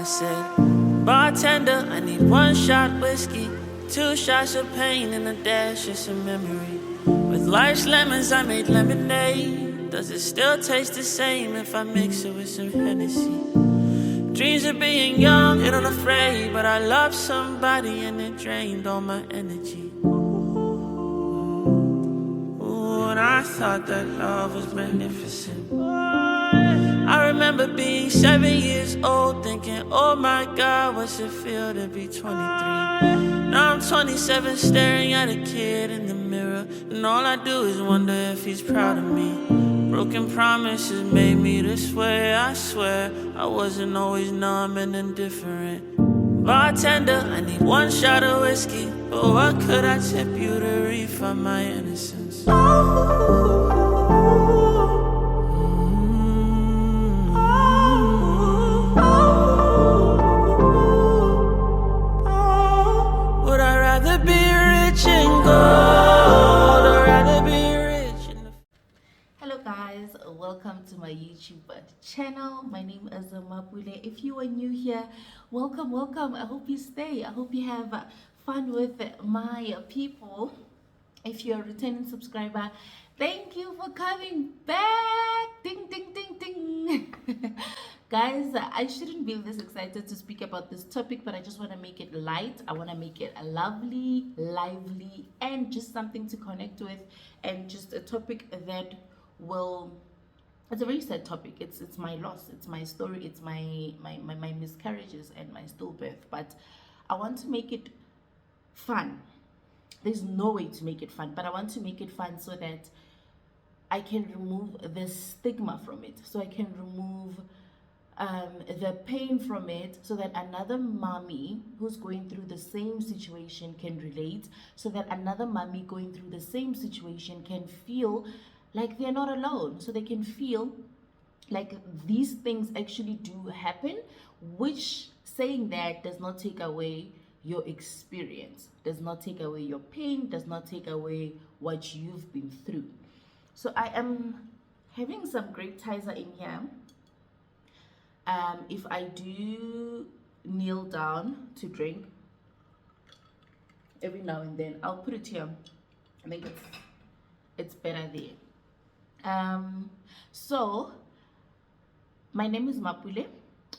said, bartender, I need 1 shot whiskey, 2 shots of pain, and a dash of some memory. With life's lemons, I made lemonade. Does it still taste the same if I mix it with some Hennessy? Dreams of being young and unafraid, but I loved somebody and it drained all my energy. Ooh, and I thought that love was magnificent. I remember being 7 years old, thinking, oh my God, what's it feel to be 23? Now I'm 27, staring at a kid in the mirror, and all I do is wonder if he's proud of me. Broken promises made me this way, I swear. I wasn't always numb and indifferent. Bartender, I need 1 shot of whiskey, but what could I tip you to refund my innocence? Would I rather be rich and gold, or rather be rich in the... Hello guys, welcome to my YouTuber channel. My name is Mapule. If you are new here, welcome. I hope you stay. I hope you have fun with my people. If you're a returning subscriber, thank you for coming back. Ding ding ding ding. Guys, I shouldn't be this excited to speak about this topic, but I just want to make it light. I want to make it a lovely, lively, and just something to connect with, and just a topic that will... It's a very sad topic. It's my loss. It's my story. It's my miscarriages and my stillbirth. But I want to make it fun. There's no way to make it fun, but I want to make it fun so that I can remove the stigma from it. So I can remove the pain from it, so that another mommy who's going through the same situation can relate, so that another mommy going through the same situation can feel like they're not alone, so they can feel like these things actually do happen, which saying that does not take away your experience, does not take away your pain, does not take away what you've been through. So I am having some grape tizer in here. If I do kneel down to drink every now and then, I'll put it here. I think it's better there. So my name is Mapule.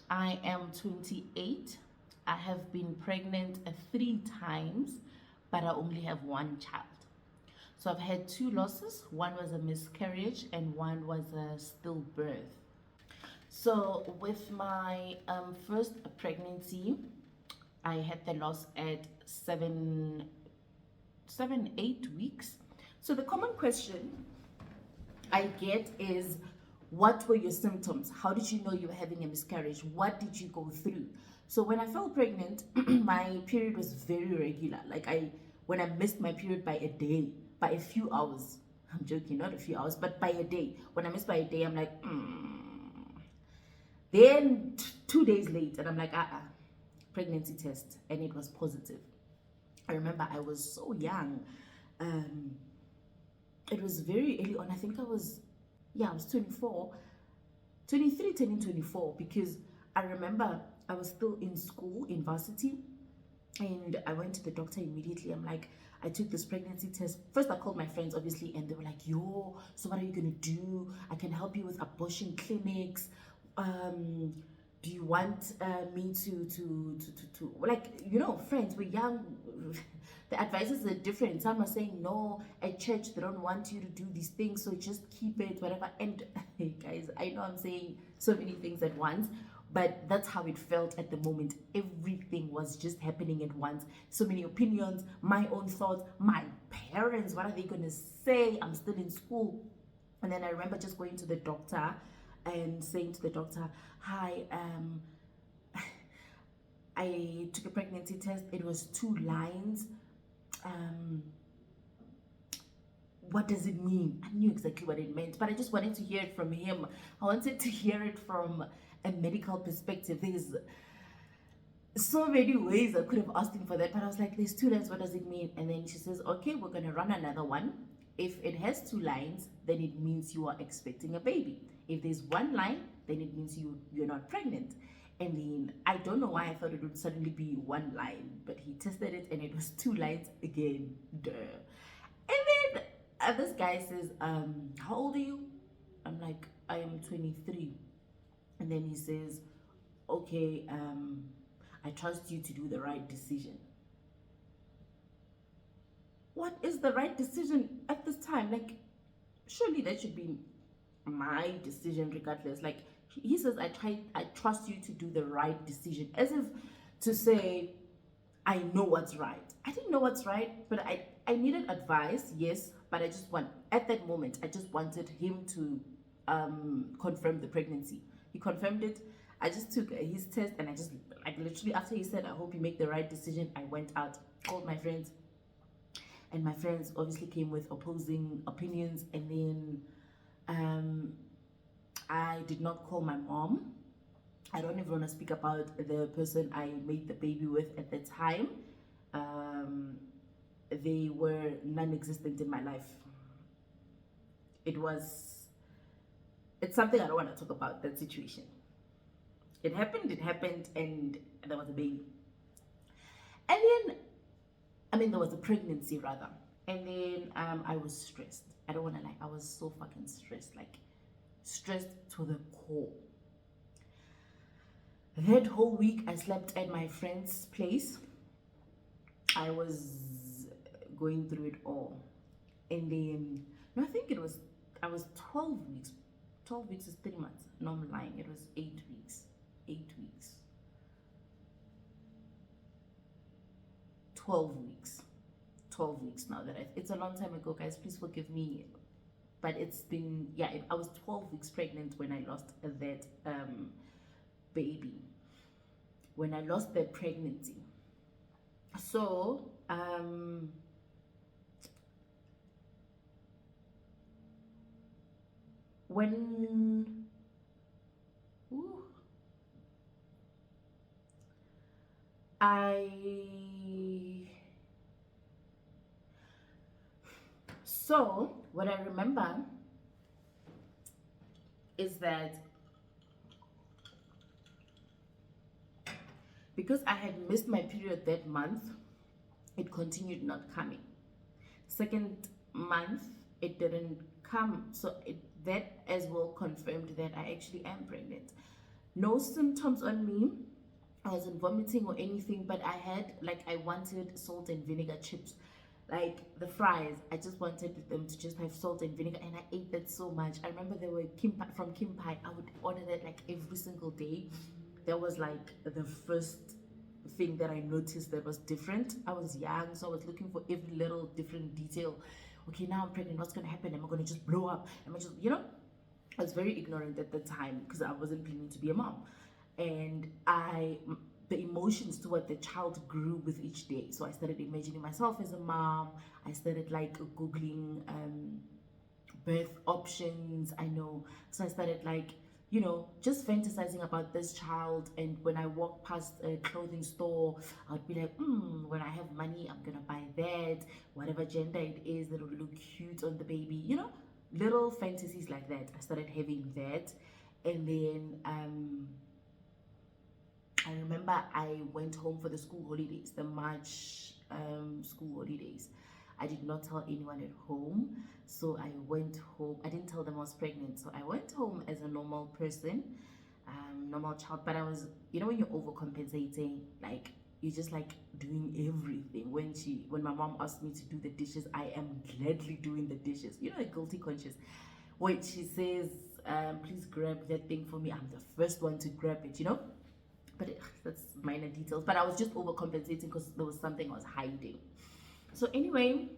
I am 28. I have been pregnant 3 times, but I only have 1 child. So I've had 2 losses. One was a miscarriage and one was a stillbirth. So with my first pregnancy, I had the loss at 7, 8 weeks. So the common question I get is, what were your symptoms? How did you know you were having a miscarriage? What did you go through? So when I fell pregnant, my period was very regular. Like when I missed my period by a day, by a few hours, I'm joking, not a few hours, but by a day. When I missed by a day, I'm like, Then 2 days late, and I'm like, pregnancy test, and it was positive. I remember I was so young. It was very early on. I think I was 24, 23, turning 24, because I remember I was still in school, in varsity, and I went to the doctor immediately. I'm like, I took this pregnancy test. First, I called my friends, obviously, and they were like, yo, so what are you going to do? I can help you with abortion clinics. Do you want me to like, you know, friends, we're young. The advices are different. Some are saying, no, at church they don't want you to do these things, so just keep it, whatever. And guys, I know I'm saying so many things at once, but that's how it felt at the moment. Everything was just happening at once. So many opinions, my own thoughts, my parents, what are they gonna say? I'm still in school. And then I remember just going to the doctor and saying to the doctor, hi, I took a pregnancy test. It was 2 lines. What does it mean? I knew exactly what it meant, but I just wanted to hear it from him. I wanted to hear it from a medical perspective. There's so many ways I could have asked him for that, but I was like, there's 2 lines, what does it mean? And then she says, okay, we're going to run another one. If it has 2 lines, then it means you are expecting a baby. If there's 1 line, then it means you're not pregnant. And then I don't know why I thought it would suddenly be one line, but he tested it and it was 2 lines again. Duh. And then this guy says, how old are you? I'm like, I am 23. And then he says, okay, I trust you to do the right decision. What is the right decision at this time? Like, surely that should be my decision regardless. Like, he says, I trust you to do the right decision, as if to say, I know what's right. I didn't know what's right, but I needed advice, yes, but at that moment, I just wanted him to confirm the pregnancy. He confirmed it. I just took his test, and I just, like, literally after he said, I hope you make the right decision, I went out, called my friends, and my friends obviously came with opposing opinions. And then I did not call my mom. I don't even want to speak about the person I made the baby with at the time. They were non-existent in my life. It's something I don't want to talk about, that situation. It happened, and there was a baby. And then, there was a pregnancy rather. And then I was stressed. I don't want to lie, I was so fucking stressed, like stressed to the core. That whole week I slept at my friend's place. I was going through it all. And then, no, I think I was 12 weeks. 12 weeks is 3 months. No, I'm lying. It was 8 weeks. 8 weeks. 12 weeks. 12 weeks now. It's a long time ago, guys. Please forgive me. But it's been, I was 12 weeks pregnant when I lost that baby. When I lost that pregnancy. So, so what I remember is that because I had missed my period that month, it continued not coming. Second month, it didn't come. So that as well confirmed that I actually am pregnant. No symptoms on me. I wasn't vomiting or anything, but I wanted salt and vinegar chips. Like the fries, I just wanted them to just have salt and vinegar, and I ate that so much. I remember there were from Kim Pai. I would order that like every single day. That was like the first thing that I noticed that was different. I was young, so I was looking for every little different detail. Okay, now I'm pregnant. What's gonna happen? Am I gonna just blow up? Am I just, I was very ignorant at the time because I wasn't planning to be a mom, and the emotions toward the child grew with each day. So I started imagining myself as a mom. I started like googling birth options. So I started like, just fantasizing about this child. And when I walk past a clothing store, I'd be like, when I have money, I'm gonna buy that, whatever gender it is, that will look cute on the baby, little fantasies like that. I started having that. And then I remember I went home for the school holidays, the March school holidays. I did not tell anyone at home, so I went home. I didn't tell them I was pregnant, so I went home as a normal person, normal child. But I was, when you're overcompensating, like you're just like doing everything. When my mom asked me to do the dishes, I am gladly doing the dishes. A guilty conscience. When she says, please grab that thing for me, I'm the first one to grab it, But that's minor details. But I was just overcompensating because there was something I was hiding. So anyway,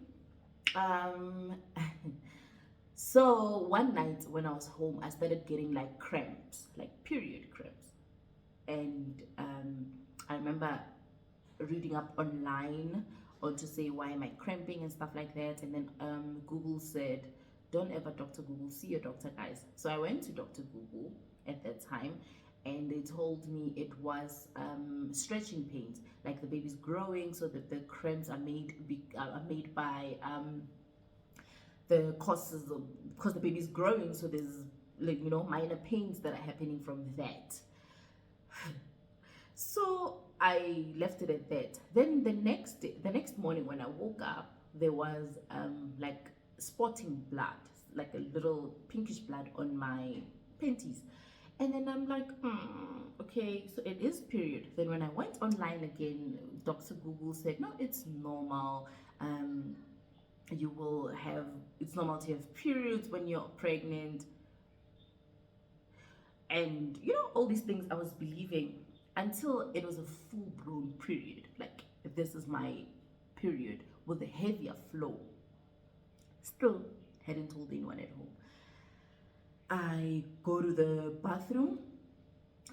so one night when I was home, I started getting like cramps, like period cramps. And I remember reading up online or to say, why am I cramping and stuff like that. And then Google said, don't ever Dr. Google, see your doctor, guys. So I went to Dr. Google at that time, and they told me it was stretching pains, like the baby's growing, so that the cramps are made by the causes because the baby's growing, so there's like minor pains that are happening from that. So I left it at that. Then the next morning when I woke up, there was like spotting blood, like a little pinkish blood on my panties. And then I'm like, okay, so it is period. Then when I went online again, Dr. Google said, no, it's normal. Um, you will have, it's normal to have periods when you're pregnant, and all these things I was believing until it was a full-blown period. Like, this is my period with a heavier flow. Still hadn't told anyone at home. I go to the bathroom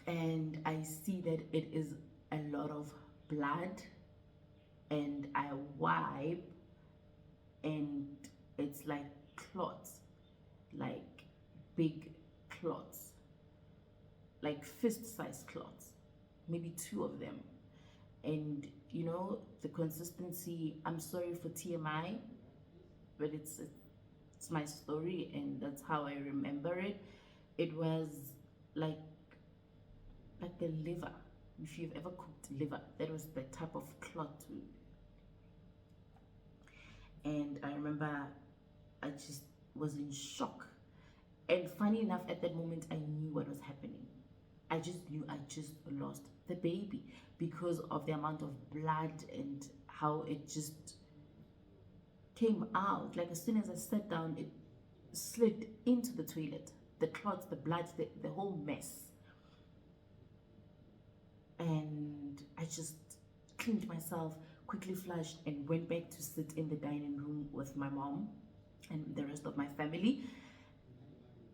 and I see that it is a lot of blood, and I wipe and it's like clots, like big clots, like fist-sized clots, maybe two of them. And the consistency, I'm sorry for TMI, but it's my story and that's how I remember it. It was like the liver. If you've ever cooked liver, that was the type of clot. And I remember I just was in shock. And funny enough, at that moment, I knew what was happening. I just knew I just lost the baby because of the amount of blood and how it just came out. Like, as soon as I sat down, it slid into the toilet. The clots, the blood, the whole mess. And I just cleaned myself, quickly flushed, and went back to sit in the dining room with my mom and the rest of my family.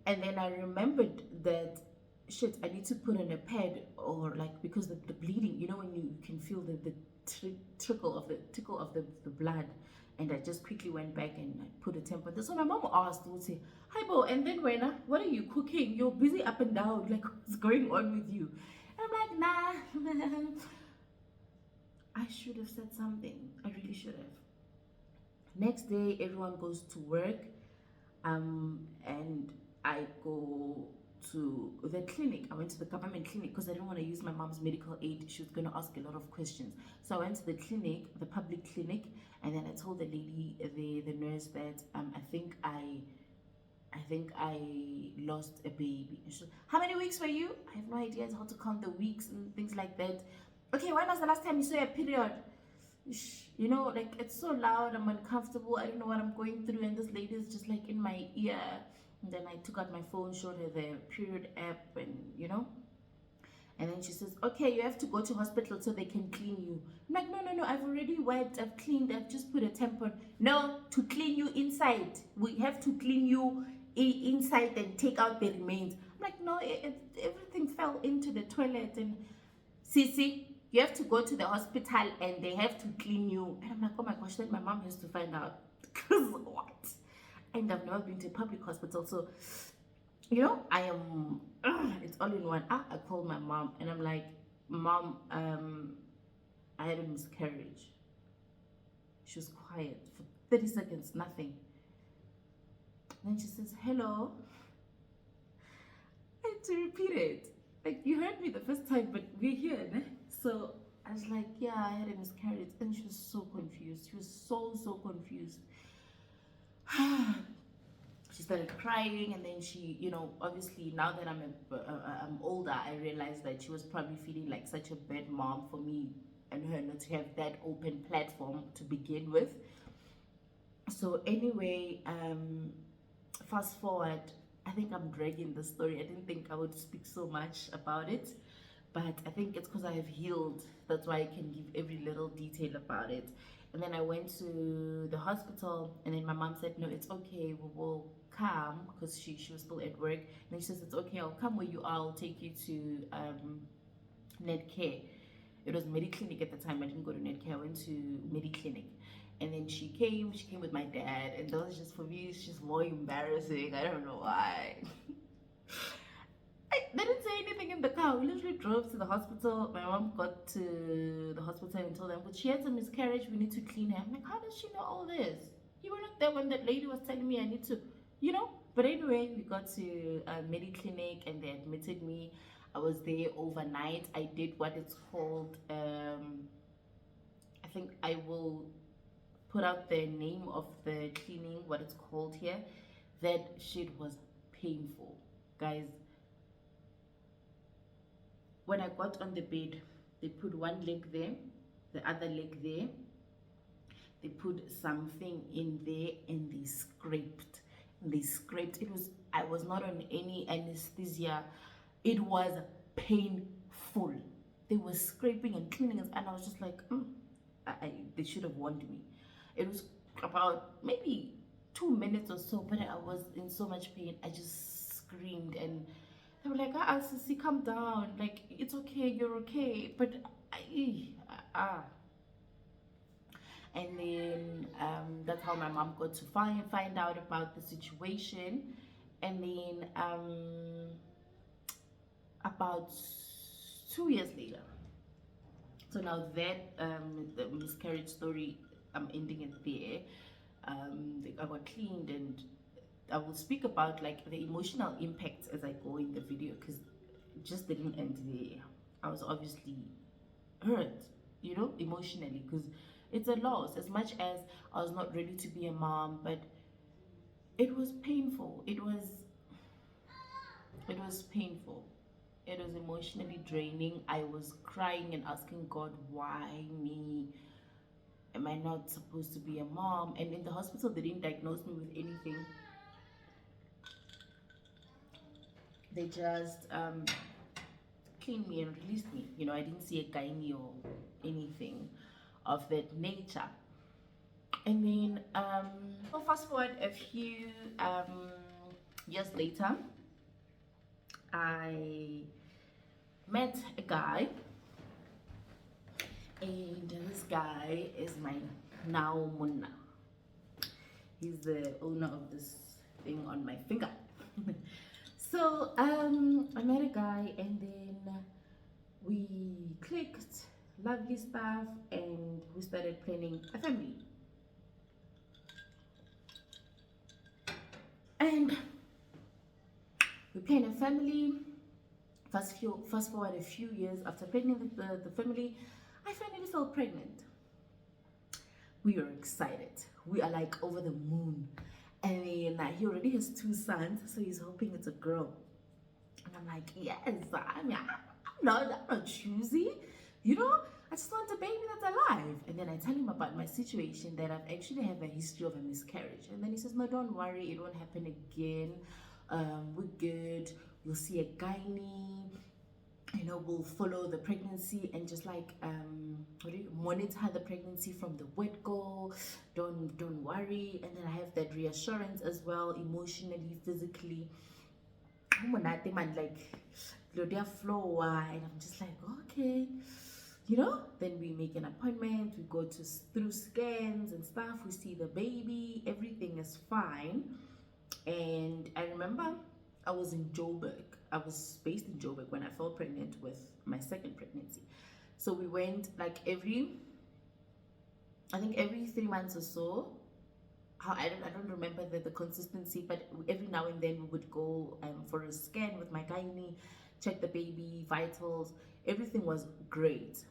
And then I remembered that, shit, I need to put on a pad, or like, because the bleeding, when you can feel the trickle of the blood. And I just quickly went back and I put a tampon. So my mom asked, would say, hi Bo, and then what are you cooking? You're busy up and down, like, what's going on with you? And I'm like, nah. I should have said something. I really should have. Next day, everyone goes to work, and I go to the clinic. I went to the government clinic because I didn't want to use my mom's medical aid. She was going to ask a lot of questions. So I went to the clinic, the public clinic, and then I told the lady, the nurse, that I think I lost a baby. And she said, how many weeks were you? I have no idea how to count the weeks and things like that. Okay, when was the last time you saw a period? Like, it's so loud, I'm uncomfortable, I don't know what I'm going through, and this lady is just like in my ear. And then I took out my phone, showed her the period app, and and then she says, okay, you have to go to hospital so they can clean you. I'm like, no, I've already wiped, I've cleaned, I've just put a tampon. No, to clean you inside, we have to clean you inside and take out the remains. I'm like, no, everything fell into the toilet. And Sissy, you have to go to the hospital and they have to clean you. And I'm like, oh my gosh, then my mom has to find out. Because what? And I've never been to a public hospital. So, I am, it's all in one. I called my mom and I'm like, Mom, I had a miscarriage. She was quiet for 30 seconds, nothing. And then she says, hello. I had to repeat it. Like, you heard me the first time, but we're here, né? So I was like, yeah, I had a miscarriage. And she was so confused. She was so confused. She started crying, and then she, obviously now that I'm older, I realized that she was probably feeling like such a bad mom for me and her not to have that open platform to begin with. So anyway, fast forward, I think I'm dragging the story. I didn't think I would speak so much about it, but I think it's because I have healed. That's why I can give every little detail about it. And then I went to the hospital, and then my mom said, no, it's okay, we will come, because she was still at work. And then she says, it's okay, I'll come where you are, I'll take you to Netcare. It was Mediclinic at the time. I didn't go to Netcare, I went to Mediclinic. And then she came with my dad, and that was just, for me, it's just more embarrassing. I don't know why. They didn't say anything in the car. We literally drove to the hospital. My mom got to the hospital and told them, but she had a miscarriage, we need to clean her. I'm like, how does she know all this? You were not there when that lady was telling me I need to, But anyway, we got to Mediclinic and they admitted me. I was there overnight. I did what it's called, I think I will put out the name of the cleaning, what it's called here. That shit was painful, guys. When I got on the bed, they put one leg there, the other leg there. They put something in there and they scraped. It was, I was not on any anesthesia. It was painful. They were scraping and cleaning it, and I was just like, they should have warned me. It was about maybe 2 minutes or so, but I was in so much pain. I just screamed, and they were like, Sissy, calm down. Like, it's okay, you're okay. But and then that's how my mom got to find out about the situation. And then about 2 years later, so now that the miscarriage story, I'm ending it there. I got cleaned, and I will speak about like the emotional impacts as I go in the video, because it just didn't end there. I was obviously hurt, you know, emotionally, because it's a loss. As much as I was not ready to be a mom, but it was painful. It was painful. It was emotionally draining. I was crying and asking God, why me? Am I not supposed to be a mom? And in the hospital, they didn't diagnose me with anything. They just cleaned me and released me. You know, I didn't see a gynae or anything of that nature. And then, so fast forward a few years later, I met a guy, and this guy is my now munna. He's the owner of this thing on my finger. So I met a guy, and then we clicked, lovely stuff, and we started planning a family. And we planned a family. Fast forward a few years after planning the family, I finally fell pregnant. We are excited. We are like over the moon. And then he already has 2 sons, so he's hoping it's a girl. And I'm like, yes, I'm not choosy. You know, I just want a baby that's alive. And then I tell him about my situation, that I've actually have a history of a miscarriage. And then he says, no, don't worry, it won't happen again. We're good. We'll see a gynae. You know, we'll follow the pregnancy and just like monitor the pregnancy from the word go. Don't worry. And then I have that reassurance as well, emotionally, physically. I'm like flow, and I'm just like, okay, you know. Then we make an appointment. We go through scans and stuff. We see the baby. Everything is fine. And I remember I was in Joburg. I was based in Joburg when I fell pregnant with my second pregnancy. So we went like every 3 months or so. I don't remember the consistency, but every now and then we would go for a scan with my gynae, check the baby vitals. Everything was great.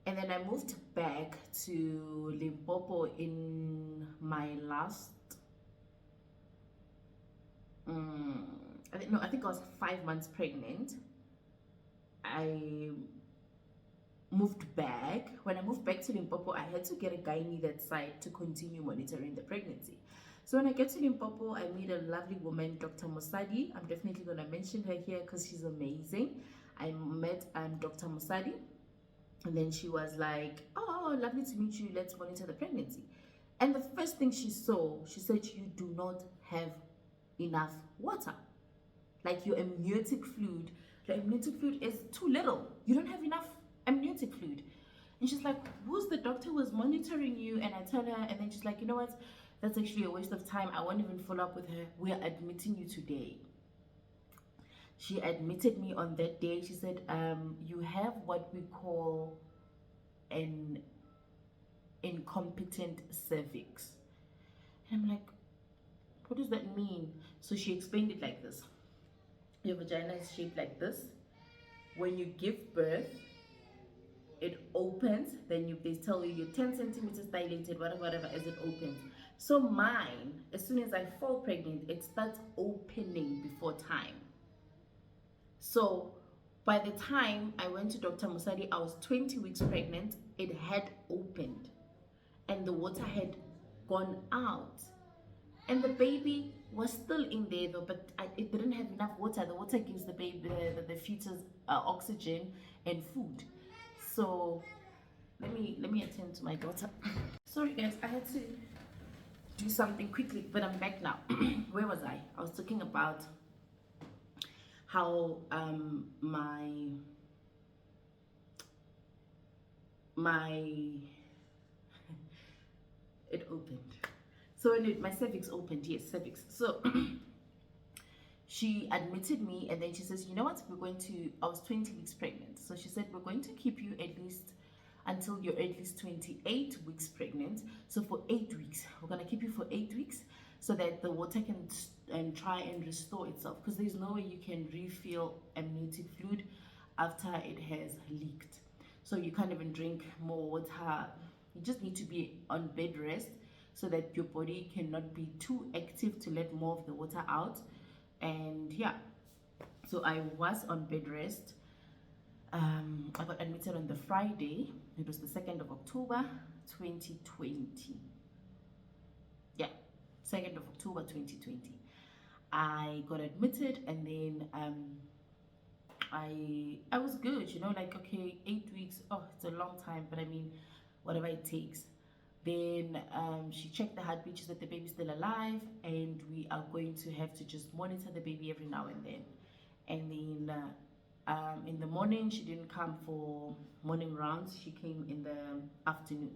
And then I moved back to Limpopo in my last I think I was 5 months pregnant. I moved back. When I moved back to Limpopo, I had to get a gynae that side to continue monitoring the pregnancy. So when I get to Limpopo, I meet a lovely woman, Dr. Mosadi. I'm definitely going to mention her here because she's amazing. I met Dr. Mosadi, and then she was like, oh, lovely to meet you. Let's monitor the pregnancy. And the first thing she saw, she said, you do not have enough water. Like your amniotic fluid, the amniotic fluid is too little. You don't have enough amniotic fluid. And she's like, who's the doctor who was monitoring you? And I tell her, and then she's like, you know what? That's actually a waste of time. I won't even follow up with her. We are admitting you today. She admitted me on that day. She said, you have what we call an incompetent cervix. And I'm like, what does that mean? So she explained it like this. Your vagina is shaped like this, when you give birth, it opens, then they tell you you're 10 centimeters dilated, whatever, as it opens. So mine, as soon as I fall pregnant, it starts opening before time. So by the time I went to Dr. Musadi, I was 20 weeks pregnant. It had opened and the water had gone out. And the baby was still in there though, but it didn't have enough water. The water gives the baby, the fetus, oxygen and food. So let me attend to my daughter. Sorry guys, I had to do something quickly, but I'm back now. Where was I? I was talking about how my it opened. So my cervix opened, yes, cervix. So she admitted me, and then she says, you know what, we're going to, I was 20 weeks pregnant, so she said, we're going to keep you at least until you're at least 28 weeks pregnant. So for 8 weeks, we're going to keep you for 8 weeks so that the water can try and restore itself, because there's no way you can refill amniotic fluid after it has leaked. So you can't even drink more water. You just need to be on bed rest so that your body cannot be too active to let more of the water out. And yeah, so I was on bed rest. I got admitted on the Friday. It was the 2nd of October 2020. Yeah, 2nd of October 2020. I got admitted, and then I was good, you know, like, okay, 8 weeks, oh, it's a long time, but I mean, whatever it takes. Then she checked the heartbeat. She said the baby's still alive, and we are going to have to just monitor the baby every now and then. And then in the morning, she didn't come for morning rounds. She came in the afternoon.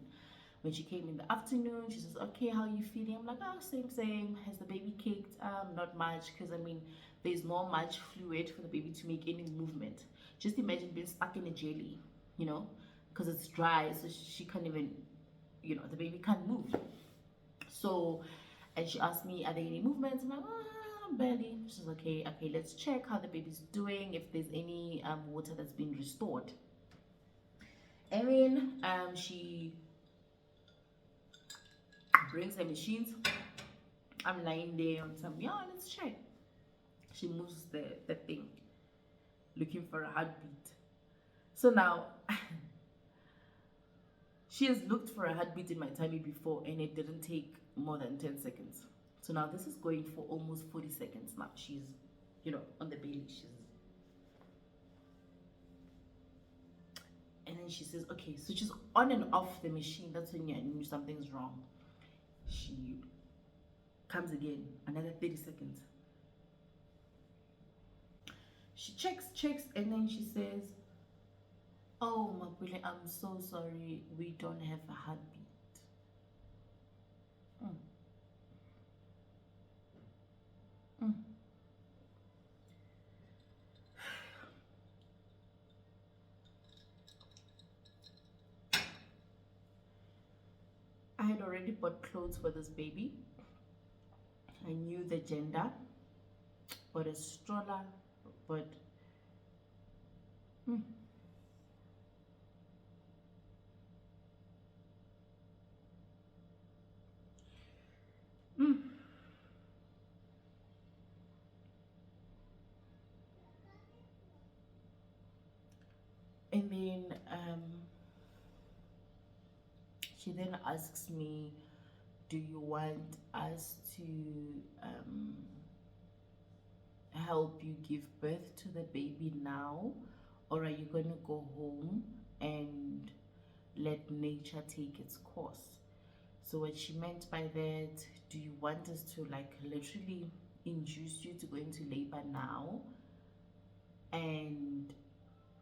When she came in the afternoon, she says, okay, how are you feeling? I'm like, oh, same. Has the baby kicked? Not much, because I mean, there's not much fluid for the baby to make any movement. Just imagine being stuck in a jelly, you know, because it's dry, so she can't even, you know, the baby can't move. So, and she asked me, are there any movements? I'm like, barely. She's okay, let's check how the baby's doing, if there's any water that's been restored. And then she brings her machines. I'm lying there on some, yeah, let's check. She moves the thing, looking for a heartbeat. So now she has looked for a heartbeat in my tummy before, and it didn't take more than 10 seconds. So now this is going for almost 40 seconds now. She's, you know, on the belly. And then she says, okay, so she's on and off the machine. That's when you knew something's wrong. She comes again, another 30 seconds. She checks, and then she says, oh, Mapule, I'm so sorry. We don't have a heartbeat. I had already bought clothes for this baby. I knew the gender, but a stroller, but and then she then asks me, do you want us to help you give birth to the baby now, or are you going to go home and let nature take its course? So what she meant by that, do you want us to like literally induce you to go into labor now and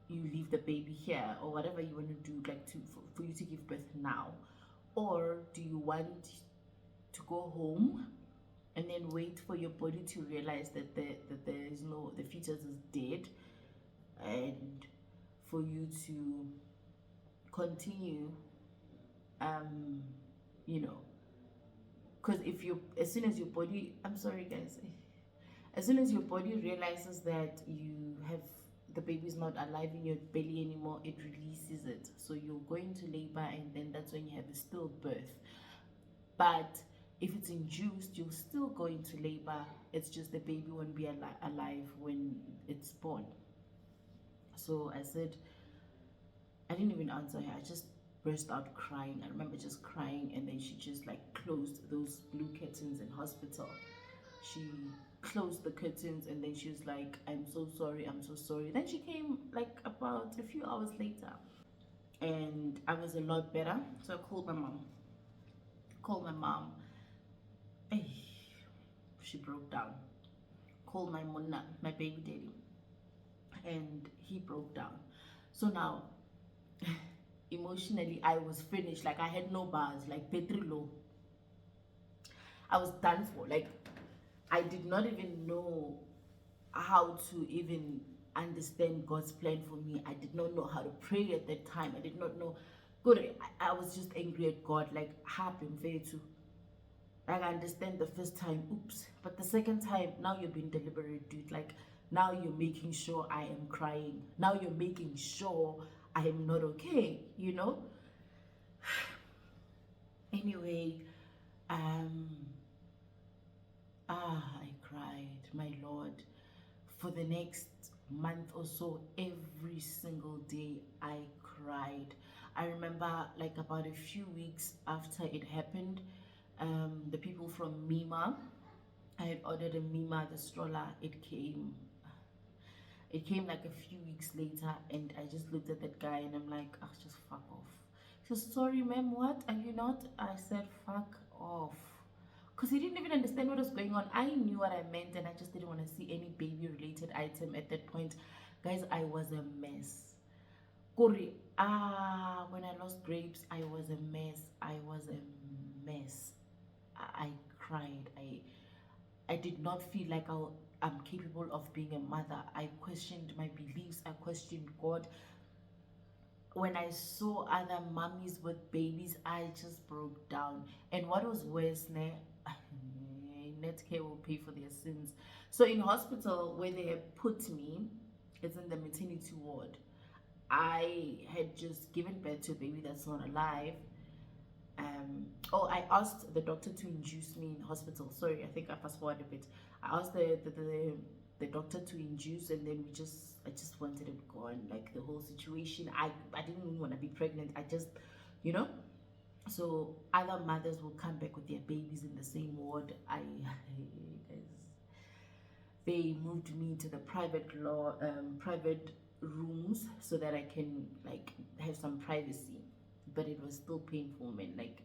you leave the baby here, or whatever you want to do, like for you to give birth now? Or do you want to go home and then wait for your body to realize that the fetus is dead, and for you to continue, you know, because as soon as your body, I'm sorry guys, as soon as your body realizes that you have the baby's not alive in your belly anymore, it releases it. So you're going to labor, and then that's when you have a stillbirth. But if it's induced, you're still going to labor. It's just the baby won't be alive when it's born. So I said, I didn't even answer her. I just burst out crying. I remember just crying, and then she just like closed those blue curtains in hospital. She closed the curtains, and then she was like, I'm so sorry, I'm so sorry. Then she came like about a few hours later, and I was a lot better. So I called my mom. Hey, she broke down. Called my mona, my baby daddy, and he broke down. So now emotionally I was finished. Like I had no bars, like Petrilo. I was done for. Like I did not even know how to even understand God's plan for me. I did not know how to pray at that time. I did not know. Good, I was just angry at God. Like happen fair too. Like I understand the first time, oops, but the second time, now you're being deliberate, dude. Like now you're making sure I am crying. Now you're making sure I am not okay. You know. Anyway, I cried, my Lord. For the next month or so, every single day I cried. I remember like about a few weeks after it happened, the people from Mima, I had ordered a Mima, the stroller. It came like a few weeks later, and I just looked at that guy and I'm like, oh, just fuck off. He said, sorry ma'am, what are you not? I said, fuck off, because he didn't even understand what was going on. I knew what I meant, and I just didn't want to see any baby related item at that point. Guys, I was a mess. Kori, when I lost grapes, I was a mess. I was a mess. I cried. I did not feel like I'm capable of being a mother. I questioned my beliefs. I questioned God. When I saw other mummies with babies, I just broke down. And what was worse, Netcare will pay for their sins. So in hospital where they have put me, it's in the maternity ward. I had just given birth to a baby that's not alive. I asked the doctor to induce me in hospital. Sorry, I think I fast forward a bit. I asked the doctor to induce, and then I just wanted it gone. Like the whole situation, I didn't even want to be pregnant. I just, you know. So other mothers will come back with their babies in the same ward. They moved me to the private rooms so that I can like have some privacy, but it was still painful, man. Like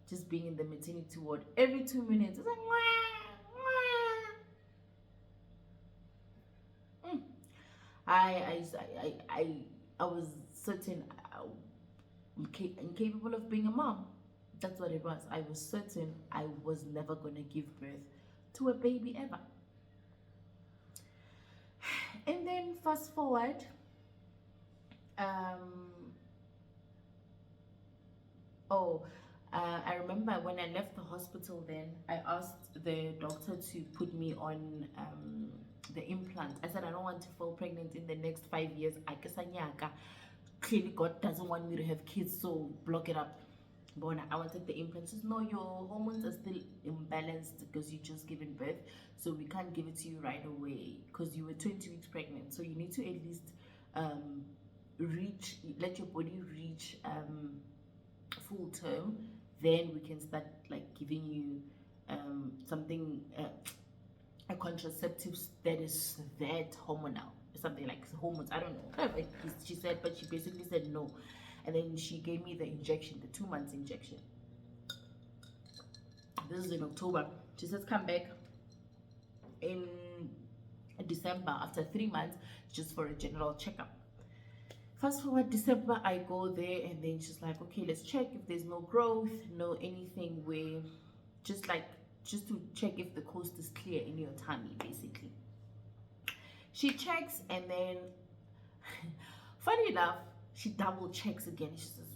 just being in the maternity ward every 2 minutes, it's like wah, wah. I was certain I'm incapable of being a mom. That's what it was. I was certain I was never gonna give birth to a baby ever. And then fast forward, I remember when I left the hospital, then I asked the doctor to put me on the implant. I said, I don't want to fall pregnant in the next 5 years. I guess clearly God doesn't want me to have kids, so block it up. But I wanted the implant. She says, no, your hormones are still imbalanced because you just given birth, so we can't give it to you right away because you were 20 weeks pregnant. So you need to at least let your body reach full term, then we can start like giving you something, a contraceptive that is that hormonal, something like hormones. I don't know. She said, but she basically said no. And then she gave me the injection, the 2 months injection. This is in October. She says come back in December after 3 months just for a general checkup. Fast forward December, I go there, and then she's like, okay, let's check if there's no growth, no anything, where just to check if the coast is clear in your tummy, basically. She checks, and then funny enough, she double checks again. She says,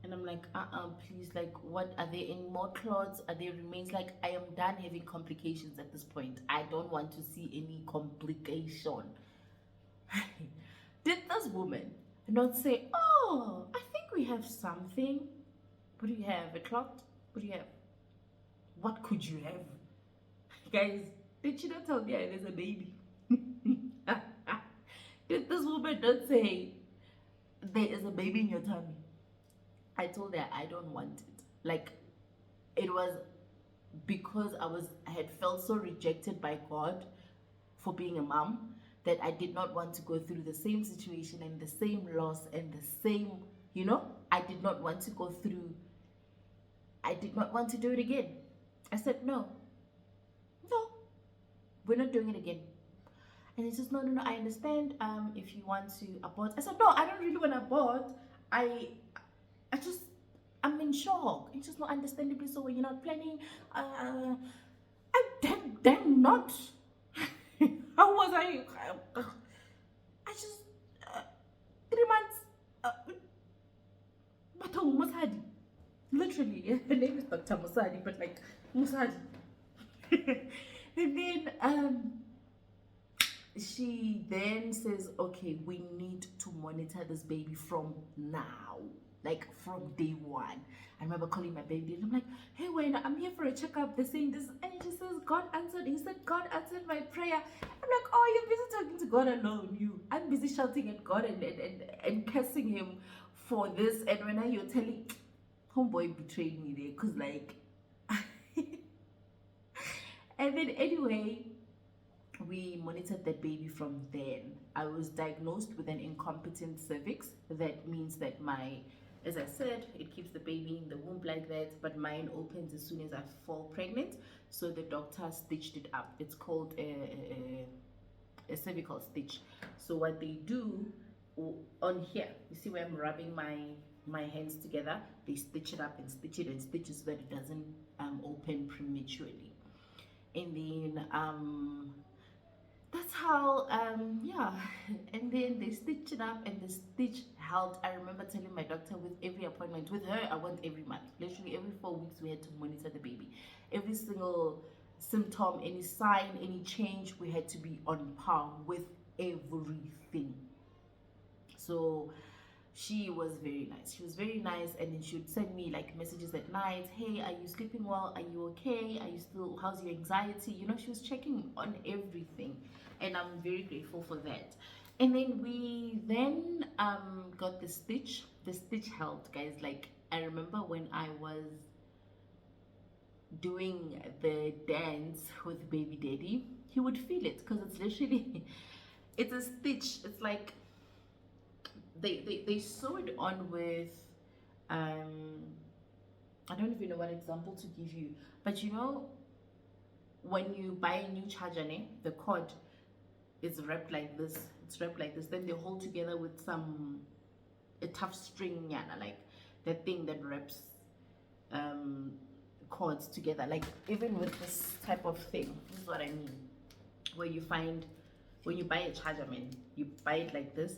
and I'm like, please, like, what, are there any more clots? Are there remains? Like, I am done having complications at this point. I don't want to see any complication. Did this woman not say, "Oh, I think we have something"? What do you have? A clot? What do you have? What could you have? Guys, did she not tell me there's a baby? Did this woman not say, "There is a baby in your tummy"? I told her I don't want it. Like, it was because I had felt so rejected by God for being a mom that I did not want to go through the same situation and the same loss and the same, I did not want to go through, I did not want to do it again. I said, no, we're not doing it again. And he says, no, I understand if you want to abort. I said, no, I don't really want to abort. I'm in shock. It's just not understandably so when you're not planning. I damn not. How was I? I just 3 months. But Musadi, literally, her name is Dr. Musadi, but like Musadi. And then she then says, okay, we need to monitor this baby from now, like from day one. I remember calling my baby and I'm like, hey, Wayne, I'm here for a checkup. They're saying this. And she says, God answered. He said, God answered my prayer. I'm like, oh, you're busy talking to God alone. I'm busy shouting at God and cursing him for this. And when you're telling, homeboy betrayed me there. Because like, and then anyway, we monitored that baby from then. I was diagnosed with an incompetent cervix. That means that as I said, it keeps the baby in the womb like that, but mine opens as soon as I fall pregnant. So the doctor stitched it up. It's called a cervical stitch. So what they do on here, you see where I'm rubbing my hands together, they stitch it up and stitch it and stitch it so that it doesn't open prematurely. And then that's how and then they stitched it up and the stitch held. I remember telling my doctor with every appointment with her, I went every month, literally every 4 weeks we had to monitor the baby. Every single symptom, any sign, any change, we had to be on par with everything. So she was very nice. And then she would send me like messages at night. Hey, are you sleeping well? Are you okay? How's your anxiety? She was checking on everything, and I'm very grateful for that. And then we got the stitch. The stitch held, guys. Like, I remember when I was doing the dance with baby daddy, he would feel it because it's literally it's a stitch. It's like they sew it on with I don't even know what example to give you, but when you buy a new charger, the cord is wrapped like this. Then they hold together with a tough string, like that thing that wraps cords together. Like, even with this type of thing, this is what I mean. Where you find when you buy a charger, you buy it like this,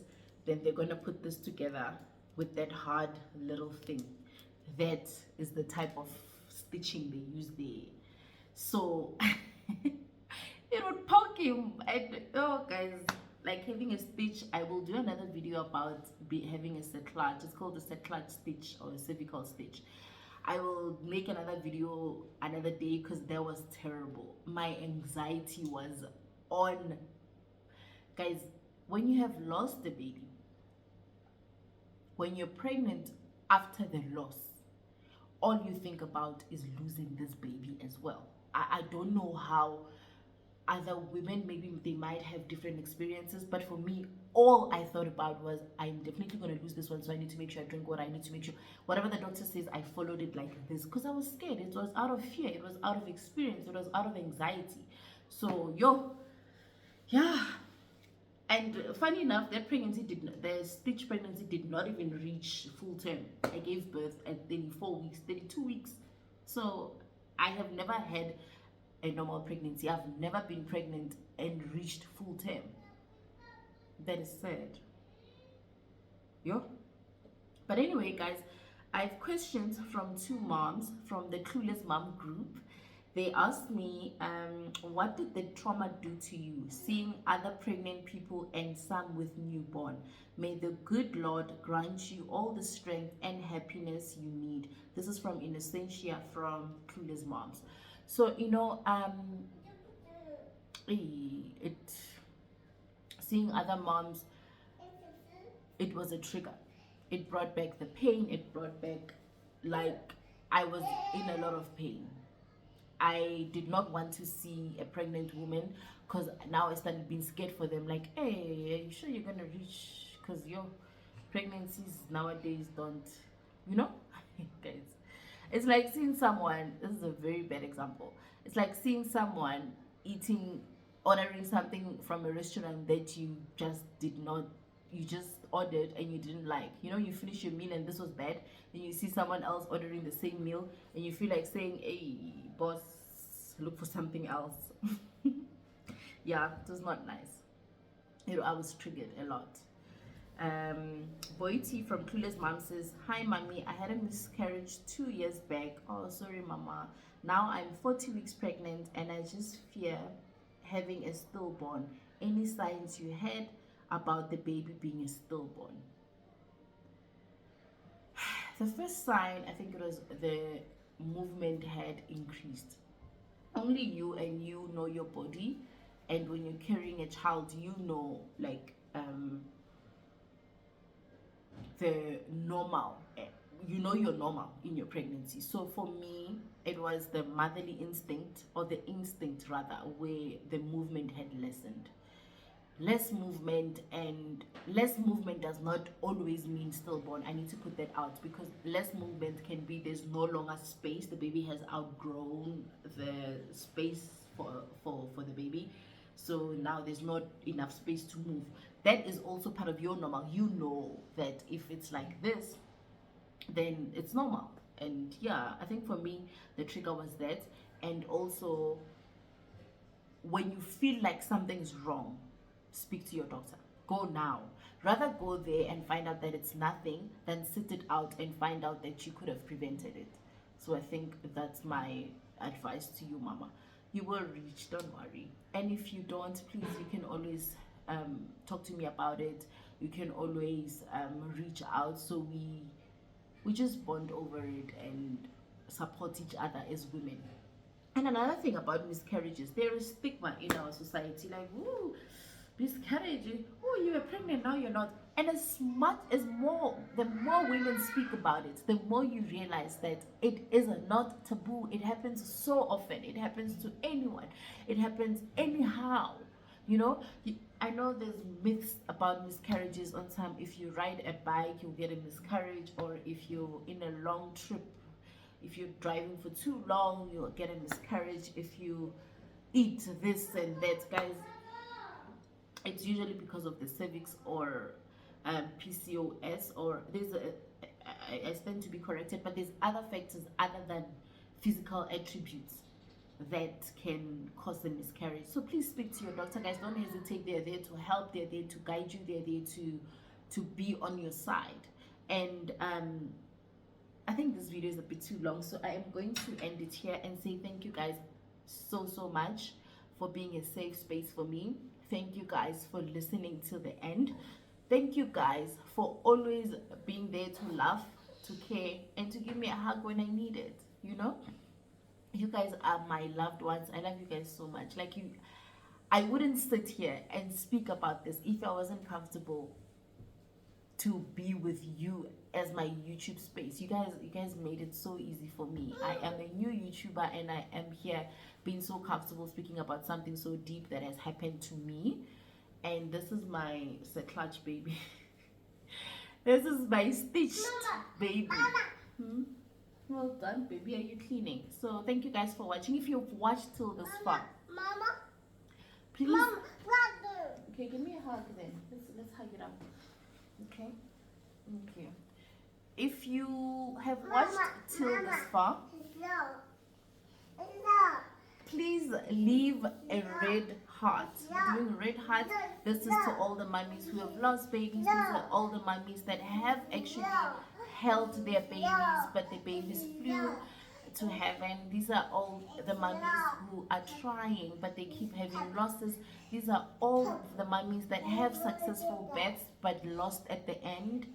then they're gonna put this together with that hard little thing. That is the type of stitching they use there. So it would poke him, and guys, like having a stitch. I will do another video about having a cerclage. It's called a cerclage stitch or a cervical stitch. I will make another video another day because that was terrible. My anxiety was on. Guys, when you have lost the baby, when you're pregnant after the loss, all you think about is losing this baby as well. I don't know how other women, maybe they might have different experiences, but for me, all I thought about was, I'm definitely going to lose this one, so I need to make sure I drink water. I need to make sure whatever the doctor says, I followed it like this, because I was scared. It was out of fear, it was out of experience, it was out of anxiety. So yeah. And funny enough, the stitch pregnancy did not even reach full term. I gave birth at 34 weeks, 32 weeks. So I have never had a normal pregnancy. I've never been pregnant and reached full term. That is sad. But anyway, guys, I have questions from 2 moms from the Clueless Mom group. They asked me, what did the trauma do to you? Seeing other pregnant people and some with newborn. May the good Lord grant you all the strength and happiness you need. This is from Innocentia from Clueless Moms. So it seeing other moms, it was a trigger. It brought back the pain. It brought back, like, I was in a lot of pain. I did not want to see a pregnant woman, because now I started being scared for them. Like, hey, are you sure you're gonna reach? Because your pregnancies nowadays don't, guys. It's like seeing someone. This is a very bad example. It's like seeing someone ordering something from a restaurant that you just did not. You just ordered and you didn't like. You finish your meal and this was bad. Then you see someone else ordering the same meal and you feel like saying, "Hey, boss, look for something else." Yeah, it was not nice. I was triggered a lot. Boyti from Clueless Mom says, "Hi mommy, I had a miscarriage 2 years back. Oh, sorry mama. Now I'm 40 weeks pregnant and I just fear having a stillborn. Any signs you had about the baby being a stillborn?" The first sign, I think it was the movement had increased. Only you and you know your body, and when you're carrying a child, like the normal. You're normal in your pregnancy. So for me, it was the motherly instinct, or the instinct rather, where the movement had lessened. Less movement, and less movement does not always mean stillborn. I need to put that out, because less movement can be there's no longer space. The baby has outgrown the space for the baby, so now there's not enough space to move. That is also part of your normal. You know that if it's like this, then it's normal. And yeah, I think for me the trigger was that. And also, when you feel like something's wrong, speak to your doctor. Go now. Rather go there and find out that it's nothing than sit it out and find out that you could have prevented it. So I think that's my advice to you, mama. You will reach, don't worry. And if you don't, please, you can always talk to me about it. You can always reach out, so we just bond over it and support each other as women. And another thing about miscarriages, there is stigma in our society, like, ooh, miscarriage, oh, you were pregnant, now you're not. And the more women speak about it, the more you realize that it is not taboo. It happens so often. It happens to anyone. It happens anyhow. I know there's myths about miscarriages on some. If you ride a bike, you'll get a miscarriage, or if you're in a long trip, if you're driving for too long, you'll get a miscarriage. If you eat this and that, guys, it's usually because of the cervix, or PCOS, or I stand to be corrected, but there's other factors other than physical attributes that can cause a miscarriage. So please speak to your doctor, guys. Don't hesitate. They're there to help. They're there to guide you. They're there to be on your side. And I think this video is a bit too long, so I am going to end it here and say thank you guys so much for being a safe space for me. Thank you guys for listening till the end. Thank you guys for always being there to laugh, to care, and to give me a hug when I need it. You guys are my loved ones. I love you guys so much. I wouldn't sit here and speak about this if I wasn't comfortable to be with you as my YouTube space. You guys made it so easy for me. I am a new YouTuber, and I am here being so comfortable speaking about something so deep that has happened to me. And this is my clutch baby. This is my stitched baby. Well done, baby. Are you cleaning? So thank you guys for watching. If you've watched till this far, please. Okay, give me a hug then. Let's hug it up. Okay. Thank you. If you have watched till this far, please leave a red heart. Doing red heart. This is to all the mummies who have lost babies. These are all the mummies that have actually held their babies, but the babies flew to heaven. These are all the mummies who are trying, but they keep having losses. These are all the mummies that have successful births but lost at the end.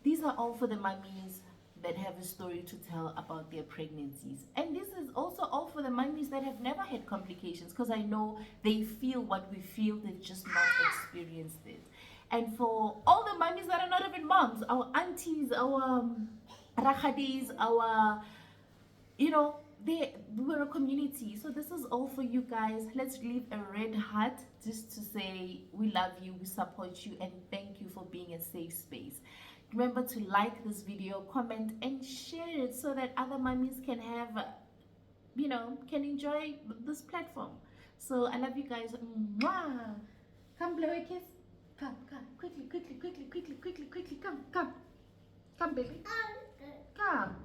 These are all for the mummies that have a story to tell about their pregnancies. And this is also all for the mummies that have never had complications, because I know they feel what we feel, they've just not experienced it. And for all the mummies that are not even moms, our aunties, our rakhadis, our, we're a community. So this is all for you guys. Let's leave a red heart just to say we love you, we support you, and thank you for being a safe space. Remember to like this video, comment, and share it so that other mummies can have, can enjoy this platform. So I love you guys. Mwah! Come blow a kiss. Come, quickly, come, baby. Come.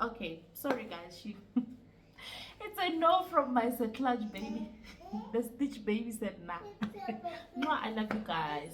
Okay, sorry guys. It's a no from my clutch baby. The Stitch baby said nah. No, I love you guys.